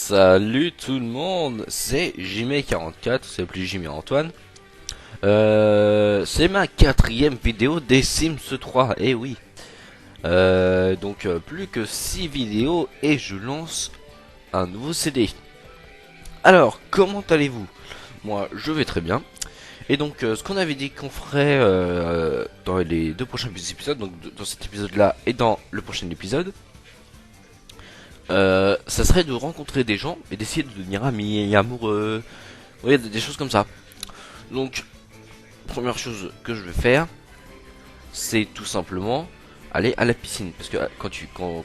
Salut tout le monde, c'est Jimmy44, c'est plus Jimmy Antoine. C'est ma quatrième vidéo des Sims 3, et oui. Plus que 6 vidéos et je lance un nouveau CD. Alors, comment allez-vous? Moi, je vais très bien. Et donc, ce qu'on avait dit qu'on ferait dans les deux prochains épisodes, donc dans cet épisode-là et dans le prochain épisode, ça serait de rencontrer des gens et d'essayer de devenir amis, amoureux, vous voyez, des choses comme ça. Donc, première chose que je vais faire, c'est tout simplement aller à la piscine. Parce que quand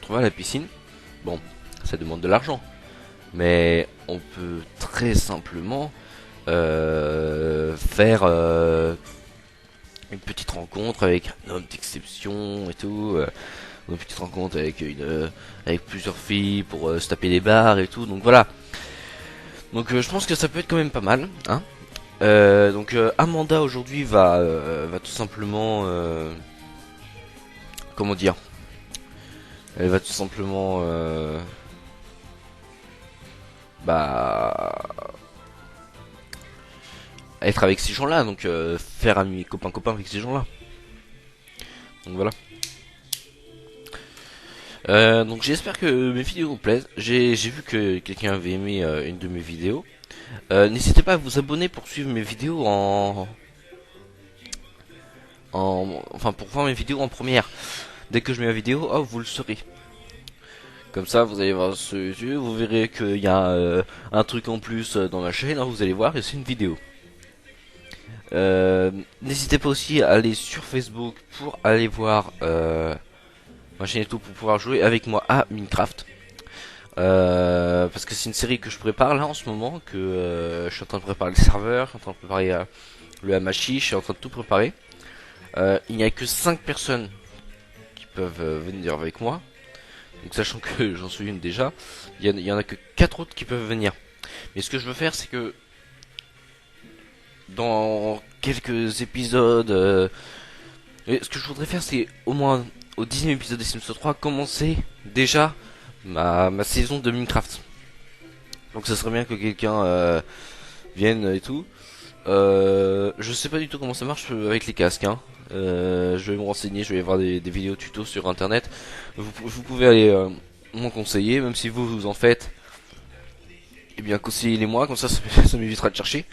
on va à la piscine, bon, ça demande de l'argent. Mais on peut très simplement faire une petite rencontre avec un homme d'exception et tout. Une petite rencontre avec plusieurs filles pour se taper des barres et tout. Donc voilà. Donc je pense que ça peut être quand même pas mal, hein. Amanda aujourd'hui va tout simplement comment dire, elle va tout simplement bah être avec ces gens-là, donc faire ami copain avec ces gens-là. Donc voilà. Donc j'espère que mes vidéos vous plaisent. J'ai vu que quelqu'un avait aimé une de mes vidéos. N'hésitez pas à vous abonner pour suivre mes vidéos enfin pour voir mes vidéos en première. Dès que je mets la vidéo, oh, vous le saurez. Comme ça, vous allez voir ce yeux, vous verrez qu'il y a un truc en plus dans ma chaîne. Hein, vous allez voir, et c'est une vidéo. N'hésitez pas aussi à aller sur Facebook pour aller voir ma chaîne et tout pour pouvoir jouer avec moi à Minecraft. Parce que c'est une série que je prépare là en ce moment, que je suis en train de préparer le serveur, je suis en train de préparer le hamachi, je suis en train de tout préparer. Il n'y a que 5 personnes qui peuvent venir avec moi. Donc sachant que j'en suis une déjà, il y en a que 4 autres qui peuvent venir. Mais ce que je veux faire, c'est que dans quelques épisodes, ce que je voudrais faire, c'est au moins au 10e épisode des Sims 3 commencer déjà ma saison de Minecraft. Donc ça serait bien que quelqu'un vienne et tout. Je sais pas du tout comment ça marche avec les casques, hein. Je vais me renseigner, je vais voir des vidéos tutos sur internet. Vous pouvez aller m'en conseiller, même si vous en faites. Eh bien conseillez-les moi, comme ça m'évitera de chercher.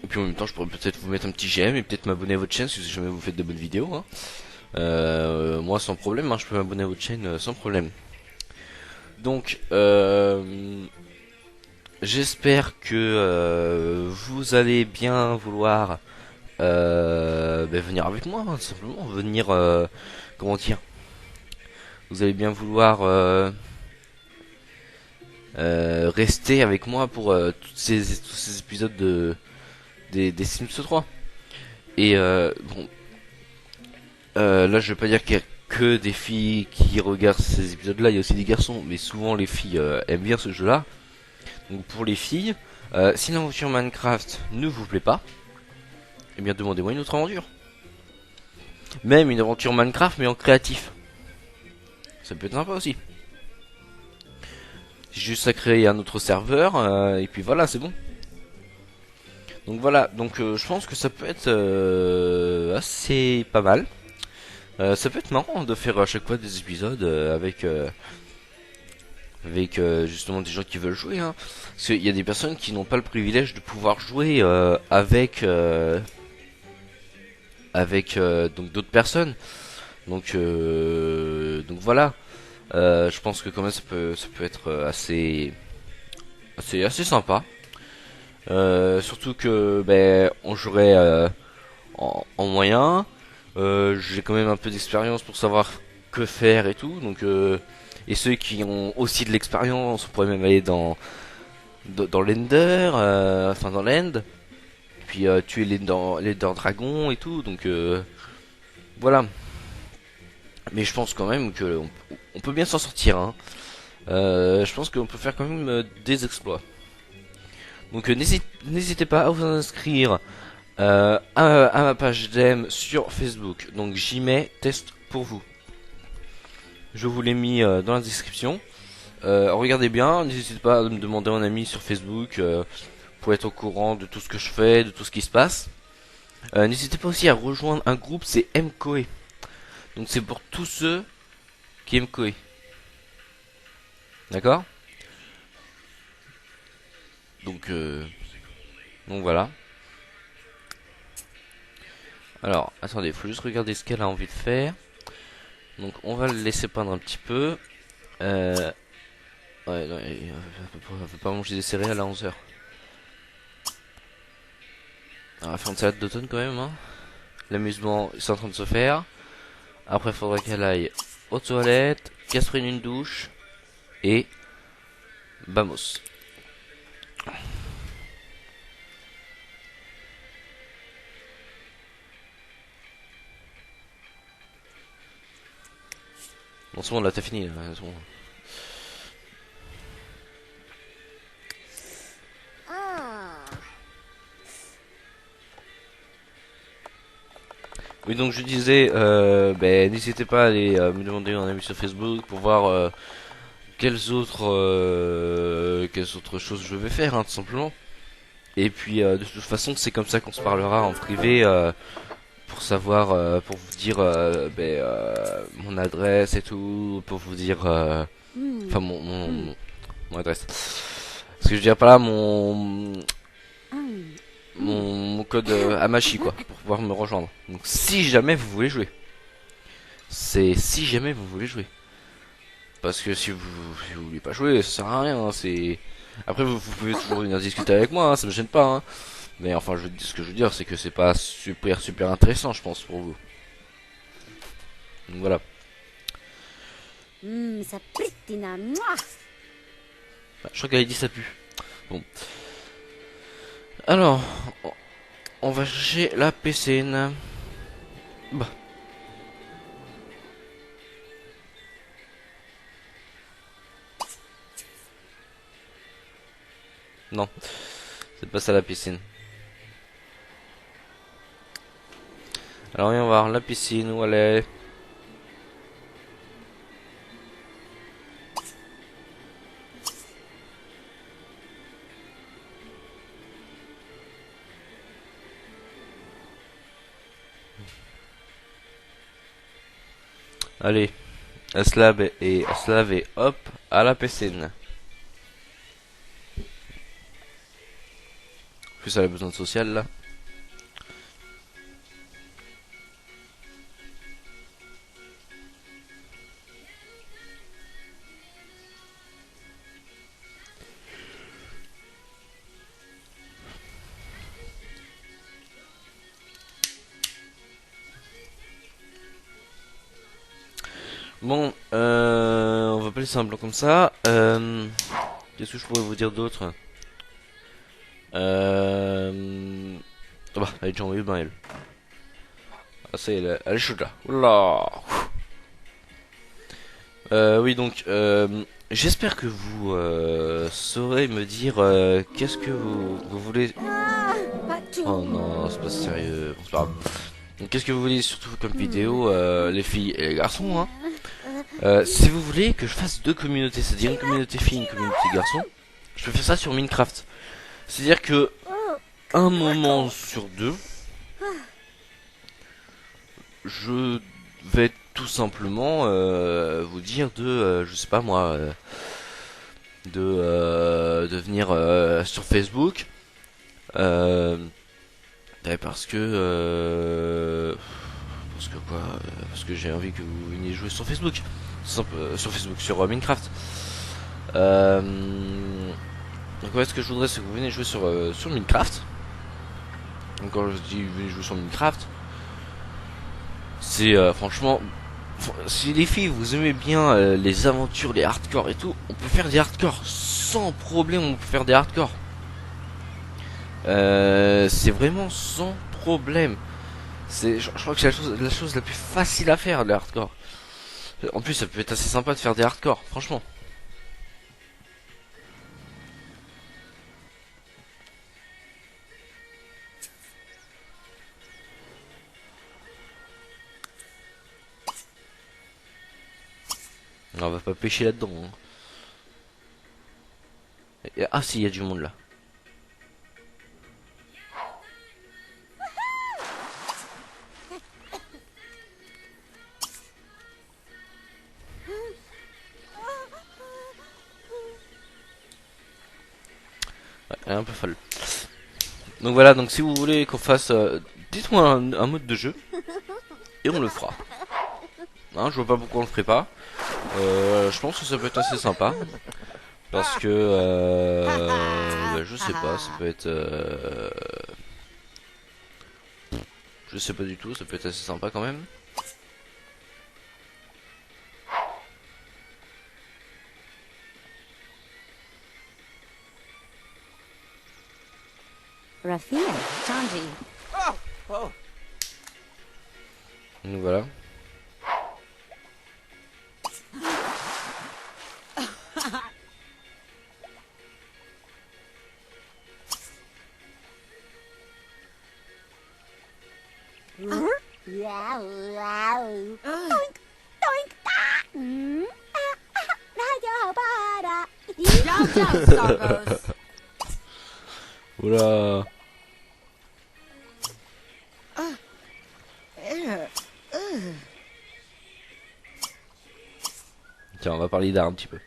Et puis en même temps je pourrais peut-être vous mettre un petit j'aime et peut-être m'abonner à votre chaîne si jamais vous faites de bonnes vidéos, hein. Moi sans problème, hein, je peux m'abonner à votre chaîne sans problème. Donc j'espère que vous allez bien vouloir venir avec moi, hein, simplement venir, comment dire, vous allez bien vouloir rester avec moi pour tous ces épisodes des Sims 3. Et là je vais pas dire qu'il y a que des filles qui regardent ces épisodes là, il y a aussi des garçons, mais souvent les filles aiment bien ce jeu là. Donc pour les filles, si l'aventure Minecraft ne vous plaît pas, eh bien demandez-moi une autre aventure. Même une aventure Minecraft mais en créatif. Ça peut être sympa aussi. J'ai juste à créer un autre serveur et puis voilà, c'est bon. Donc voilà, donc je pense que ça peut être assez pas mal. Ça peut être marrant de faire à chaque fois des épisodes avec justement des gens qui veulent jouer, hein. Parce qu'il y a des personnes qui n'ont pas le privilège de pouvoir jouer avec donc d'autres personnes. Donc voilà. Je pense que quand même ça peut être assez sympa. Surtout que on jouerait en moyen. J'ai quand même un peu d'expérience pour savoir que faire et tout. Donc et ceux qui ont aussi de l'expérience, on pourrait même aller dans l'Ender, enfin dans l'End, puis tuer les dragons et tout. Donc voilà. Mais je pense quand même que on peut bien s'en sortir, hein. Je pense qu'on peut faire quand même des exploits. Donc n'hésitez pas à vous inscrire à ma page d'AIM sur Facebook. Donc j'y mets test pour vous. Je vous l'ai mis dans la description. Regardez bien, n'hésitez pas à me demander un ami sur Facebook pour être au courant de tout ce que je fais, de tout ce qui se passe. N'hésitez pas aussi à rejoindre un groupe, c'est MKoE. Donc c'est pour tous ceux qui aiment Koei. D'accord. Donc, donc voilà. Alors, attendez, faut juste regarder ce qu'elle a envie de faire. Donc on va le laisser peindre un petit peu. Ouais, non, elle veut pas manger des céréales à 11h. On va faire une salade d'automne quand même. Hein. L'amusement, c'est en train de se faire. Après, il faudra qu'elle aille aux toilettes, qu'elle se prenne une douche. Et... Vamos. Bon, c'est bon, là, t'as fini. Là, c'est bon. Oui, donc je disais, n'hésitez pas à aller me demander un ami sur Facebook pour voir quelles autres choses je vais faire, hein, tout simplement. Et puis, de toute façon, c'est comme ça qu'on se parlera en privé pour savoir, pour vous dire mon adresse et tout, pour vous dire, enfin mon adresse. Parce que je dirais pas là mon code Amashi quoi, pour pouvoir me rejoindre. Donc si jamais vous voulez jouer, c'est si jamais vous voulez jouer. Parce que si vous voulez pas jouer, ça sert à rien. Hein, c'est après vous pouvez toujours venir discuter avec moi, hein, ça me gêne pas. Hein. Mais enfin, ce que je veux dire, c'est que c'est pas super intéressant, je pense pour vous. Donc voilà. Ça pritina, mouah. Je crois qu'elle a dit ça pue. Bon. Alors, on va chercher la piscine. Bah. Non, c'est pas ça la piscine. Alors, on va voir la piscine où elle est. Allez, elle se lave et hop, à la piscine. En plus, elle a besoin de social là. Bon, on va pas laisser un blanc comme ça. Qu'est-ce que je pourrais vous dire d'autre? Ah bah, elle est déjà envoyée bain elle. Ah, ça y est, elle est chaude là. Oula. Oui, donc, j'espère que vous saurez me dire qu'est-ce que vous voulez. Oh non, c'est pas sérieux. Bon, c'est pas grave. Donc, qu'est-ce que vous voulez surtout comme vidéo, les filles et les garçons, hein. Si vous voulez que je fasse deux communautés, c'est-à-dire une communauté filles et une communauté garçons, je peux faire ça sur Minecraft. C'est-à-dire que un moment sur deux, je vais tout simplement vous dire de, je sais pas moi, de venir sur Facebook, euh, parce que quoi, parce que j'ai envie que vous veniez jouer sur Facebook, sur Facebook, sur Minecraft. Euh, donc ouais, ce que je voudrais, c'est que vous venez jouer sur Minecraft. Donc quand je dis venez jouer sur Minecraft, c'est franchement, si les filles vous aimez bien les aventures, les hardcore et tout, on peut faire des hardcore sans problème, on peut faire des hardcore. C'est vraiment sans problème. Je crois que c'est la chose la plus facile à faire, les hardcore. En plus, ça peut être assez sympa de faire des hardcore, franchement. On va pas pêcher là-dedans. Hein. Ah si, il y a du monde là. Ouais, elle est un peu folle. Donc voilà, donc si vous voulez qu'on fasse... dites-moi un mode de jeu. Et on le fera. Hein, je vois pas pourquoi on le ferait pas. Je pense que ça peut être assez sympa. Parce que... bah, je sais pas, ça peut être... je sais pas du tout, ça peut être assez sympa quand même. Rafia, Chanji. Donc voilà. Doink, doink, ah. Rajabara. Ciao, ciao, Stargos. Oula. Tiens, on va parler d'art un petit peu.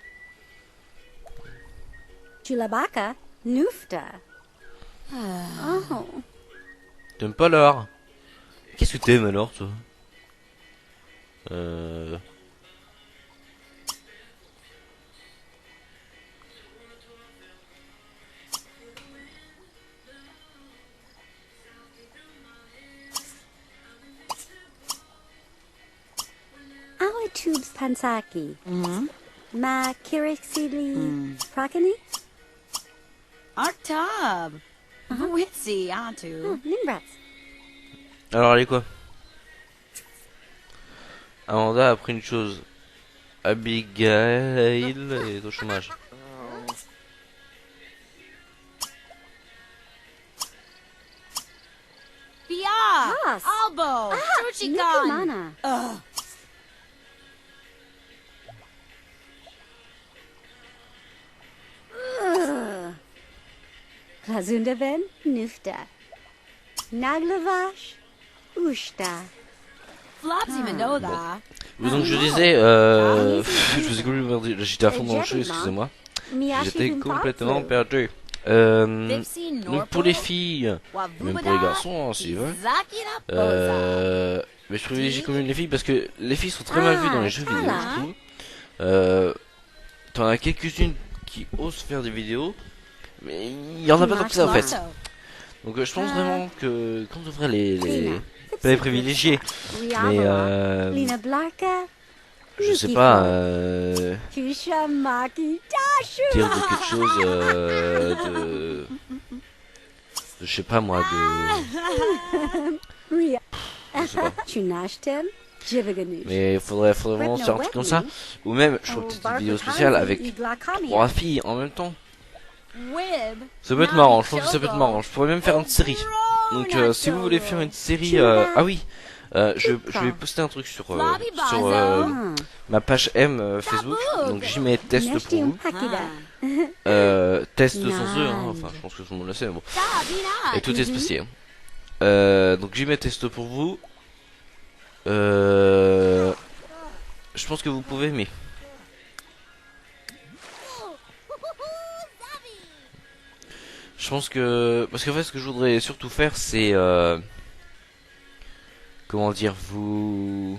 Chulabaka, Nufta. Oh. T'aimes pas l'art? Qu'est-ce que t'aimes alors, toi? Our tubes Pansaki. Ma Kirixili Prakani? Artab. Witsi, Antu. Nimbrats. Alors, allez quoi? Amanda a appris une chose. Abigail est au chômage. Bia. Yes. Albo. Chuchikan. Nukimana. Ugh. Razundaven, Nufta. Naglavash, Ushta. Flopsy Mendoza. Oui, donc je disais, je vous ai complètement dit, j'étais à fond dans le jeu, excusez-moi. J'étais complètement perdu. Vipsy Donc pour les Norpo. filles, même pour les Wabubada. garçons, hein, s'ils veulent. Zakira Boza. Mais je privilégie quand même les filles parce que les filles sont très mal vues dans les jeux vidéo, je trouve. T'en as quelques-unes qui osent faire des vidéos, mais il y en a pas tant que ça en fait. Donc je pense vraiment que qu'on devrait pas les privilégier, mais Lina Blaka. je sais pas, Kusha Maki Dashu. dire de quelque chose de je sais pas moi, de Ria. je sais pas. Chunashtem. Jivaganush. Mais faudrait vraiment faire un truc comme ça, ou même je ferais peut-être une vidéo spéciale avec 3 filles en même temps. Wib. Ça peut être marrant, je pense que ça peut être marrant. Je pourrais même faire une série. Donc si vous voulez faire une série, ah oui, je vais poster un truc sur ma page M Facebook. Donc j'y mets test pour vous. Test sans eux, hein. Enfin je pense que tout le monde le sait, mais bon. Et tout est spécial. Donc j'y mets test pour vous. Je pense que vous pouvez aimer. Je pense que... Parce qu'en fait, ce que je voudrais surtout faire, c'est... Comment dire, vous...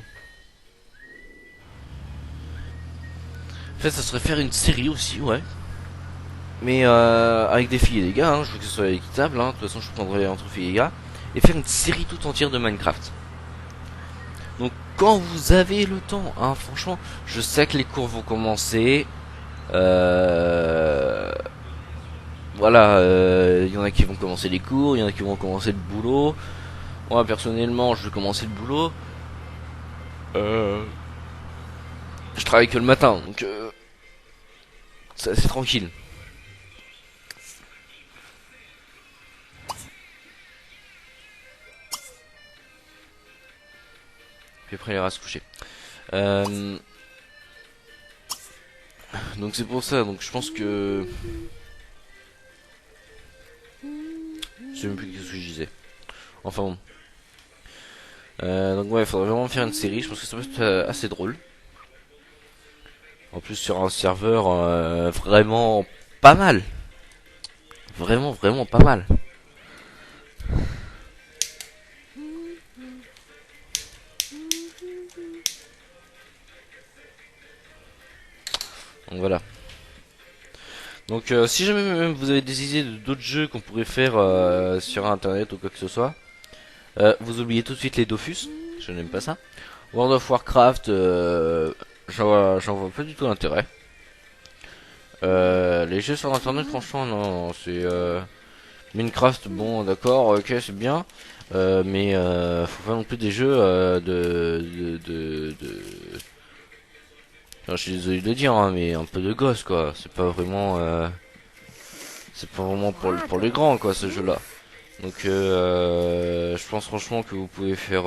En fait, ça serait faire une série aussi, ouais. Mais avec des filles et des gars, hein. Je veux que ce soit équitable, hein. De toute façon, je prendrai entre filles et gars. Et faire une série tout entière de Minecraft. Donc, quand vous avez le temps, hein, franchement, je sais que les cours vont commencer. Voilà, y en a qui vont commencer les cours, il y en a qui vont commencer le boulot. Moi personnellement, je vais commencer le boulot. Je travaille que le matin, donc c'est tranquille. Puis après il ira se coucher. Donc c'est pour ça, donc je pense que sais même plus ce que je disais. Enfin bon. Donc ouais, il faudrait vraiment faire une série. Je pense que ça peut être assez drôle. En plus sur un serveur vraiment pas mal. Vraiment pas mal. Donc voilà. Donc si jamais même vous avez des idées d'autres jeux qu'on pourrait faire sur internet ou quoi que ce soit, vous oubliez tout de suite les Dofus, je n'aime pas ça. World of Warcraft, j'en vois pas du tout l'intérêt. Les jeux sur internet, franchement, non, c'est Minecraft, bon, d'accord, ok, c'est bien, mais faut pas non plus des jeux enfin, je suis désolé de le dire, hein, mais un peu de gosse, quoi. C'est pas vraiment pour les grands, quoi, ce jeu-là. Donc, je pense franchement que vous pouvez faire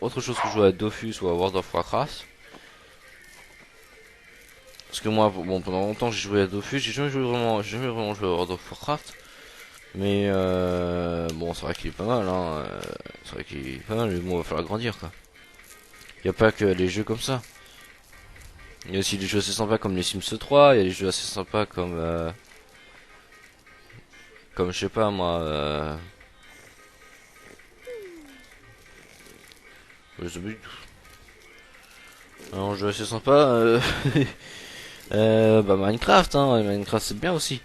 autre chose que jouer à Dofus ou à World of Warcraft. Parce que moi, bon, pendant longtemps, j'ai joué à Dofus, j'ai jamais vraiment joué à World of Warcraft. Mais bon, c'est vrai qu'il est pas mal, hein. C'est vrai qu'il est pas mal, mais bon, il va falloir grandir, quoi. Y a pas que les jeux comme ça. Il y a aussi des jeux assez sympas comme les Sims 3, il y a des jeux assez sympas comme je sais pas moi, je sais plus du tout. Un jeu assez sympa, bah Minecraft, hein, Minecraft c'est bien aussi.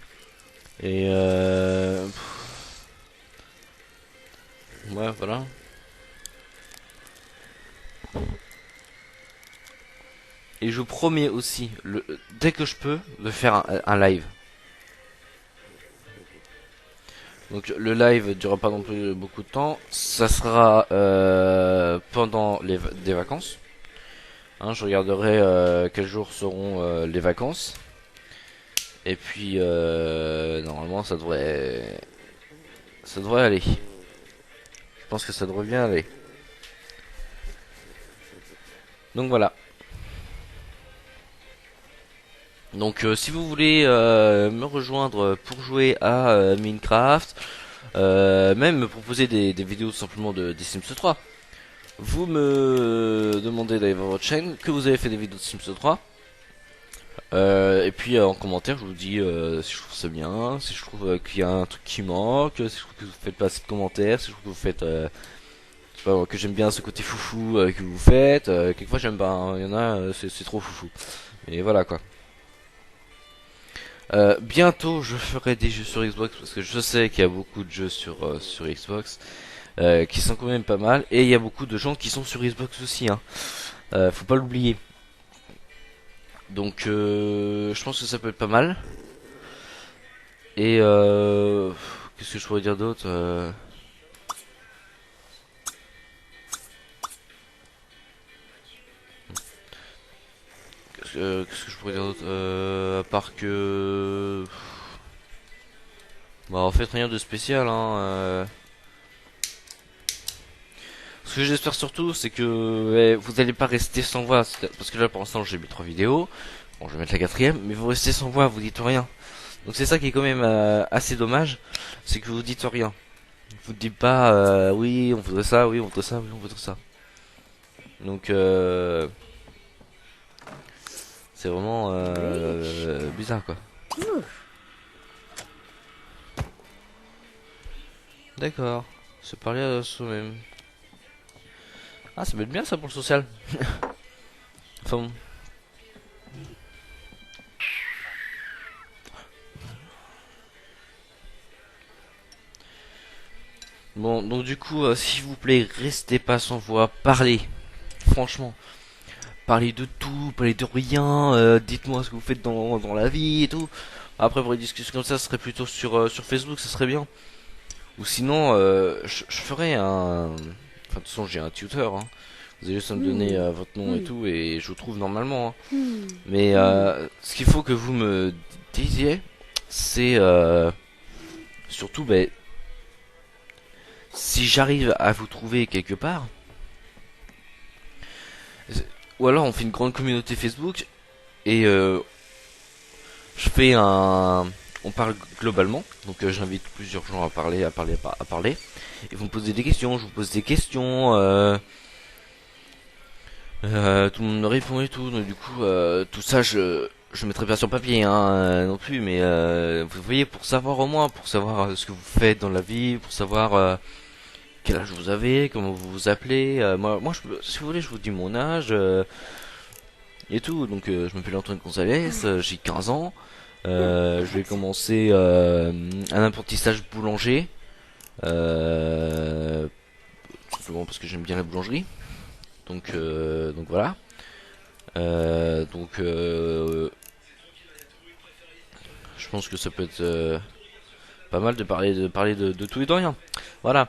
Et ouais, voilà. Et je vous promets aussi, dès que je peux, de faire un live. Donc le live durera pas non plus beaucoup de temps. Ça sera pendant des vacances. Hein, je regarderai quels jours seront les vacances. Et puis normalement ça devrait aller. Je pense que ça devrait bien aller. Donc voilà. Donc si vous voulez me rejoindre pour jouer à Minecraft, même me proposer des vidéos tout simplement des Sims 3, vous me demandez d'aller voir votre chaîne, que vous avez fait des vidéos de Sims 3, et puis en commentaire je vous dis si je trouve ça bien, si je trouve qu'il y a un truc qui manque, si je trouve que vous faites pas assez de commentaires, si je trouve que vous faites je sais pas, que j'aime bien ce côté foufou que vous faites, quelquefois j'aime pas, hein, il y en a c'est trop foufou, et voilà quoi. Bientôt je ferai des jeux sur Xbox parce que je sais qu'il y a beaucoup de jeux sur Xbox qui sont quand même pas mal, et il y a beaucoup de gens qui sont sur Xbox aussi, hein. Faut pas l'oublier. Donc je pense que ça peut être pas mal. Et qu'est-ce que je pourrais dire d'autre qu'est-ce que je pourrais dire d'autre à part que bah en fait rien de spécial, hein. Ce que j'espère surtout, c'est que vous n'allez pas rester sans voix, parce que là pour l'instant j'ai mis 3 vidéos. Bon, je vais mettre la 4ème, mais vous restez sans voix, vous dites rien. Donc c'est ça qui est quand même assez dommage, c'est que vous dites rien. Vous ne dites pas oui on voudrait ça, oui on voudrait ça, oui on voudrait ça. Donc c'est vraiment bizarre quoi. D'accord, se parler à soi-même. Ah, ça peut être bien ça pour le social. Enfin bon. Bon, donc du coup, s'il vous plaît, restez pas sans voix, parlez. Franchement, parlez de tout, parlez de rien. Dites-moi ce que vous faites dans la vie et tout. Après, pour les discussions comme ça, ce serait plutôt sur Facebook, ça serait bien. Ou sinon, je ferai un... Enfin, de toute façon, j'ai un tuteur, hein. Vous allez juste me donner votre nom et tout, et je vous trouve normalement, hein. Mais ce qu'il faut que vous me disiez, c'est surtout, ben, si j'arrive à vous trouver quelque part, ou alors on fait une grande communauté Facebook, et je fais un on parle globalement. Donc j'invite plusieurs gens à parler. Et vous me posez des questions, je vous pose des questions. Tout le monde me répond et tout. Donc du coup, tout ça, je mettrai pas sur papier non plus, mais vous voyez, pour savoir au moins, pour savoir ce que vous faites dans la vie, pour savoir quel âge vous avez, comment vous vous appelez. Si vous voulez, je vous dis mon âge et tout. Donc je m'appelle Antoine Gonzalez, j'ai 15 ans. Je vais commencer un apprentissage boulanger, simplement parce que j'aime bien la boulangerie. Donc voilà. Je pense que ça peut être pas mal de parler de tout et de rien. Voilà.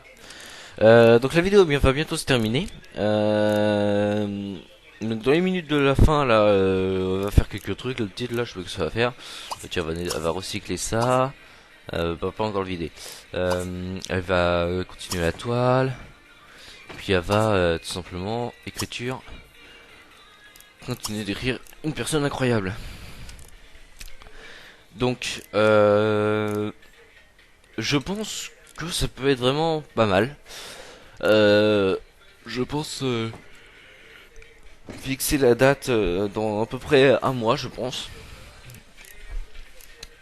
Donc la vidéo va bientôt se terminer. Donc dans les minutes de la fin là, on va faire quelques trucs. Le titre là, je sais pas que ça va faire. Tiens, elle va recycler ça. Pas encore le vider. Elle va continuer la toile. Puis elle va tout simplement écriture. Continuer d'écrire une personne incroyable. Donc je pense que ça peut être vraiment pas mal. Je pense fixer la date dans à peu près un mois, je pense.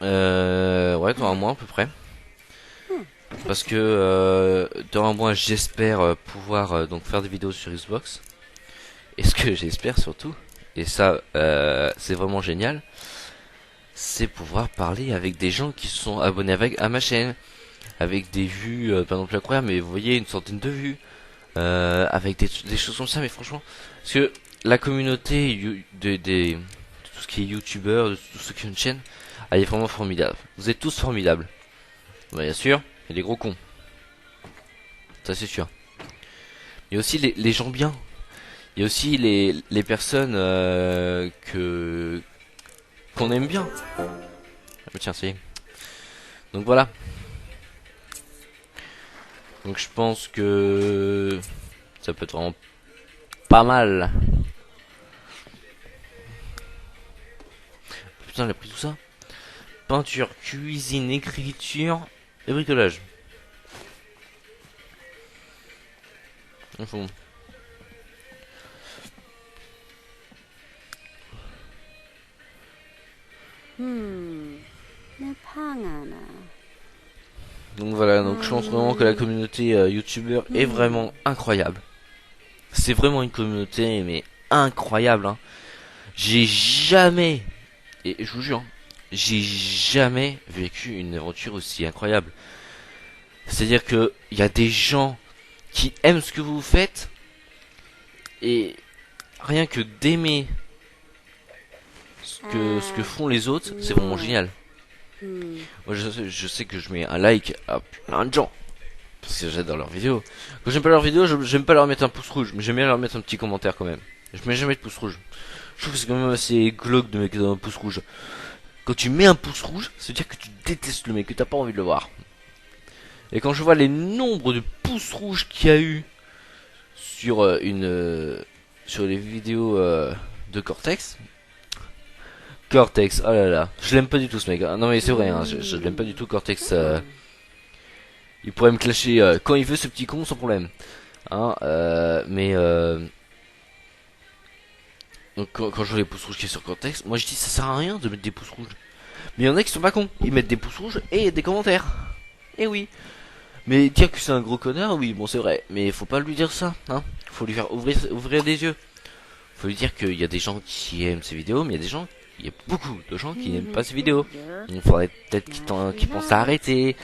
Ouais, dans un mois à peu près. Parce que dans un mois, j'espère pouvoir donc faire des vidéos sur Xbox. Et ce que j'espère surtout, et ça c'est vraiment génial, c'est pouvoir parler avec des gens qui sont abonnés à ma chaîne, avec des vues pas non plus incroyables, mais vous voyez, une centaine de vues, avec des choses comme ça. Mais franchement, parce que la communauté de tout ce qui est youtubeur, de tout ce qui est une chaîne, elle est vraiment formidable. Vous êtes tous formidables. Bah, bien sûr, il y a des gros cons, ça c'est sûr. Il y a aussi les gens bien. Il y a aussi les personnes qu'on aime bien. Ah bah tiens, ça y est. Donc voilà. Donc je pense que ça peut être vraiment pas mal. Putain, elle a pris tout ça. Peinture, cuisine, écriture et bricolage. Enfin. Donc voilà, donc je pense vraiment que la communauté youtubeur est vraiment incroyable. C'est vraiment une communauté mais incroyable, hein. J'ai jamais, et je vous jure, j'ai jamais vécu une aventure aussi incroyable. C'est-à-dire que il y a des gens qui aiment ce que vous faites, et rien que d'aimer ce que font les autres, c'est vraiment génial. Moi je sais que je mets un like à plein de gens parce que j'adore leurs vidéos. Quand j'aime pas leurs vidéos, j'aime pas leur mettre un pouce rouge, mais j'aime bien leur mettre un petit commentaire quand même. Je mets jamais de pouce rouge. Je trouve que c'est quand même assez glauque de mettre un pouce rouge. Quand tu mets un pouce rouge, ça veut dire que tu détestes le mec, que t'as pas envie de le voir. Et quand je vois les nombres de pouces rouges qu'il y a eu sur sur les vidéos de Cortex. Cortex, oh là là, je l'aime pas du tout ce mec. Non mais c'est vrai, hein, je l'aime pas du tout Cortex. Il pourrait me clasher quand il veut, ce petit con, sans problème. Hein, donc quand je vois les pouces rouges qui sont sur Cortex, moi je dis ça sert à rien de mettre des pouces rouges. Mais il y en a qui sont pas cons, ils mettent des pouces rouges et des commentaires. Et oui. Mais dire que c'est un gros connard, oui, bon c'est vrai. Mais faut pas lui dire ça, hein. Faut lui faire ouvrir des yeux. Faut lui dire qu'il y a des gens qui aiment ces vidéos, mais il y a beaucoup de gens qui n'aiment pas ces vidéos. Il faudrait peut-être qu'il pense à arrêter.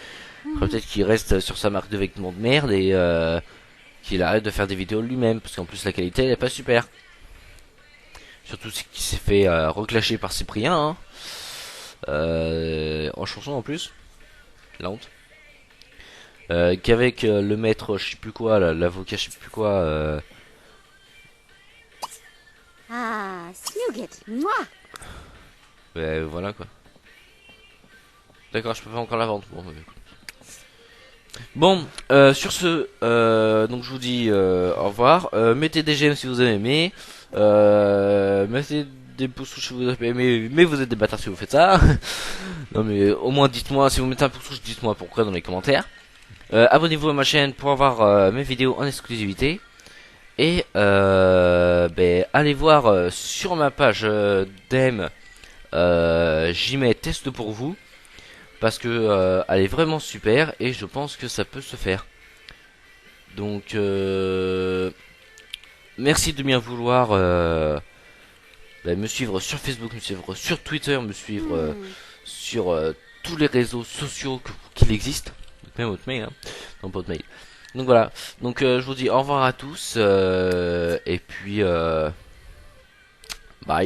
Il faudrait peut-être qu'il reste sur sa marque de vêtements de merde et qu'il arrête de faire des vidéos lui-même, parce qu'en plus la qualité elle est pas super. Surtout ce qui s'est fait reclasher par Cyprien, hein. En chanson en plus. La honte. Qu'avec le maître je sais plus quoi, l'avocat je sais plus quoi. Ah, Snugget, moi. Voilà quoi. D'accord, je peux pas encore la vendre. Bon, sur ce, donc je vous dis au revoir. Mettez des j'aime si vous avez aimé. Mettez des pouces rouges si vous avez aimé, mais vous êtes des bâtards si vous faites ça. Non mais au moins dites-moi, si vous mettez un pouce rouge, dites-moi pourquoi dans les commentaires. Abonnez-vous à ma chaîne pour avoir mes vidéos en exclusivité. Et allez voir sur ma page d'Em, j'y mets test pour vous. Parce que elle est vraiment super et je pense que ça peut se faire. Donc merci de bien vouloir me suivre sur Facebook, me suivre sur Twitter, me suivre sur tous les réseaux sociaux qu'il existe, même votre mail, hein. Non, pas votre mail. Donc voilà, donc je vous dis au revoir à tous et puis bye.